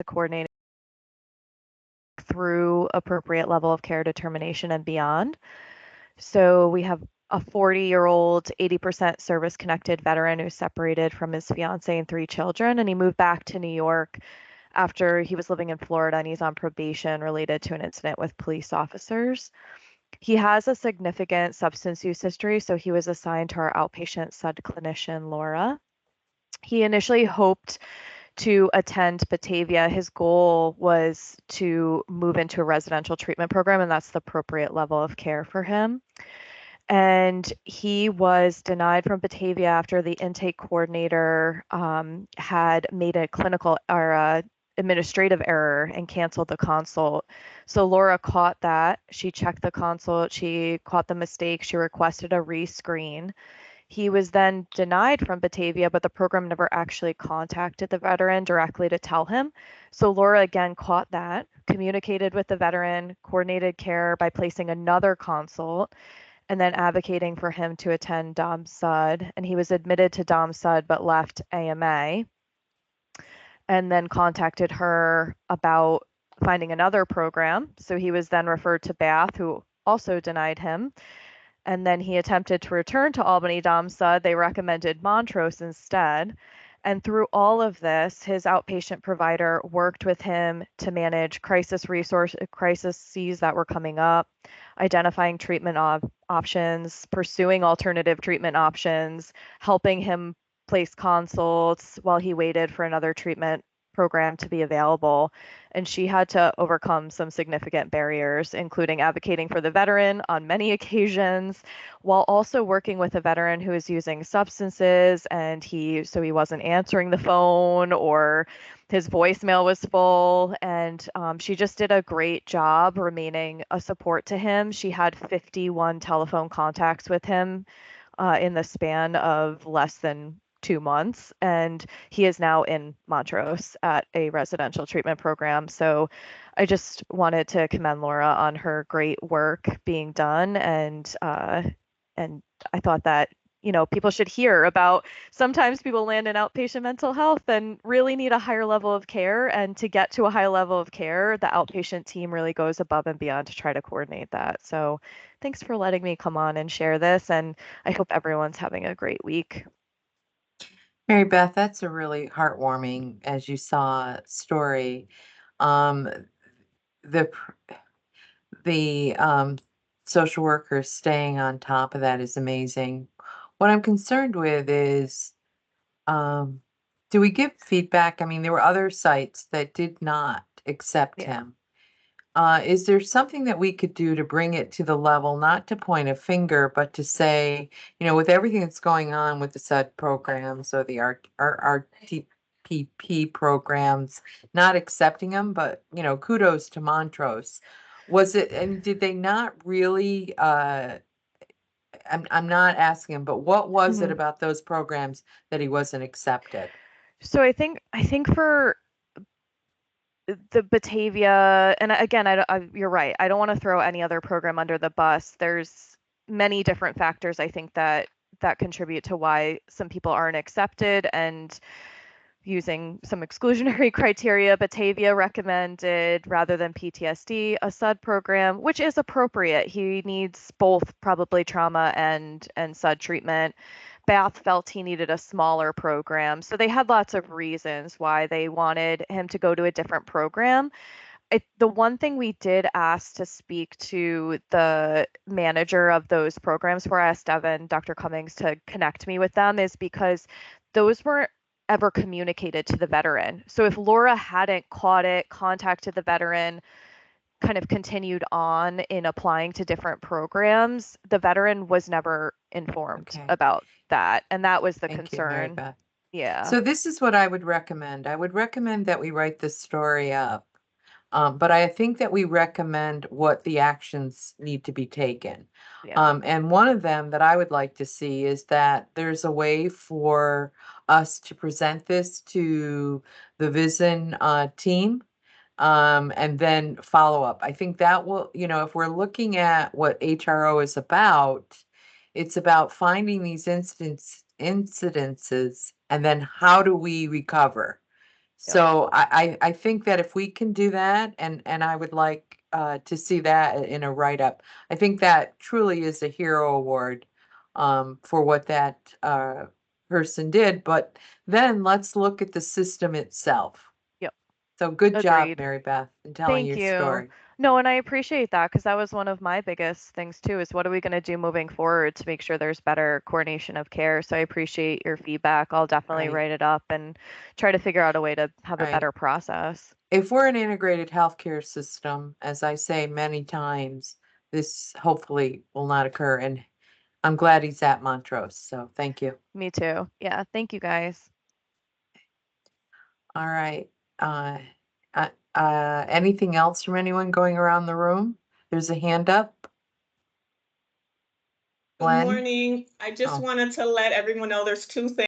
coordinating through appropriate level of care determination and beyond. So we have a 40-year-old, 80% service-connected veteran who's separated from his fiance and 3 children, and he moved back to New York after he was living in Florida, and he's on probation related to an incident with police officers. He has a significant substance use history, so he was assigned to our outpatient SUD clinician, Laura. He initially hoped to attend Batavia. His goal was to move into a residential treatment program, and that's the appropriate level of care for him. And he was denied from Batavia after the intake coordinator had made a clinical or administrative error and canceled the consult. So Laura caught that. She checked the consult. She caught the mistake. She requested a rescreen. He was then denied from Batavia, but the program never actually contacted the veteran directly to tell him. So Laura again caught that, communicated with the veteran, coordinated care by placing another consult, and then advocating for him to attend Dom SUD. And he was admitted to Dom SUD but left AMA, and then contacted her about finding another program. So he was then referred to Bath, who also denied him. And then he attempted to return to Albany Dom SUD. They recommended Montrose instead. And through all of this, his outpatient provider worked with him to manage crises that were coming up, identifying treatment options, pursuing alternative treatment options, helping him place consults while he waited for another treatment program to be available. And she had to overcome some significant barriers, including advocating for the veteran on many occasions, while also working with a veteran who is using substances, and he wasn't answering the phone, or his voicemail was full. And she just did a great job remaining a support to him. She had 51 telephone contacts with him in the span of less than 2 months, and he is now in Montrose at a residential treatment program. So I just wanted to commend Laura on her great work being done, and I thought that people should hear about, sometimes people land in outpatient mental health and really need a higher level of care, and to get to a high level of care, the outpatient team really goes above and beyond to try to coordinate that. So thanks for letting me come on and share this, and I hope everyone's having a great week. Marybeth, that's a really heartwarming, as you saw, story. Um, the social workers staying on top of that is amazing. What I'm concerned with is, do we give feedback? I mean, there were other sites that did not accept him. Is there something that we could do to bring it to the level, not to point a finger, but to say, with everything that's going on with the SUD programs or the RTPP programs, not accepting them, but, kudos to Montrose. And did they not really, I'm not asking him, but what was it about those programs that he wasn't accepted? So I think for the Batavia, and again, you're right. I don't want to throw any other program under the bus. There's many different factors I think that contribute to why some people aren't accepted, and using some exclusionary criteria, Batavia recommended, rather than PTSD, a SUD program, which is appropriate. He needs both probably trauma and SUD treatment. Bath felt he needed a smaller program. So they had lots of reasons why they wanted him to go to a different program. The one thing we did ask to speak to the manager of those programs, where I asked Devin, Dr. Cummings, to connect me with them, is because those weren't ever communicated to the veteran. So if Laura hadn't caught it, contacted the veteran, kind of continued on in applying to different programs, the veteran was never informed about that. And that was the concern. Yeah. So this is what I would recommend. I would recommend that we write this story up. But I think that we recommend what the actions need to be taken. And one of them that I would like to see is that there's a way for us to present this to the VISN team, and then follow up. I think that will, if we're looking at what HRO is about, it's about finding these incidences and then how do we recover? So I think that if we can do that, and I would like to see that in a write-up. I think that truly is a hero award for what that person did. But then let's look at the system itself. Yep. So good job, Agreed. Mary Beth, in telling Thank your you. story. No, and I appreciate that because that was one of my biggest things too, is what are we going to do moving forward to make sure there's better coordination of care? So I appreciate your feedback. I'll definitely Right, write it up and try to figure out a way to have a right. better process. If we're an integrated healthcare system, as I say many times, this hopefully will not occur. And I'm glad he's at Montrose. So thank you. Me too. Yeah. Thank you guys. All right. Anything else from anyone going around the room? There's a hand up. Good Glenn? morning. I just Oh, wanted to let everyone know there's two things.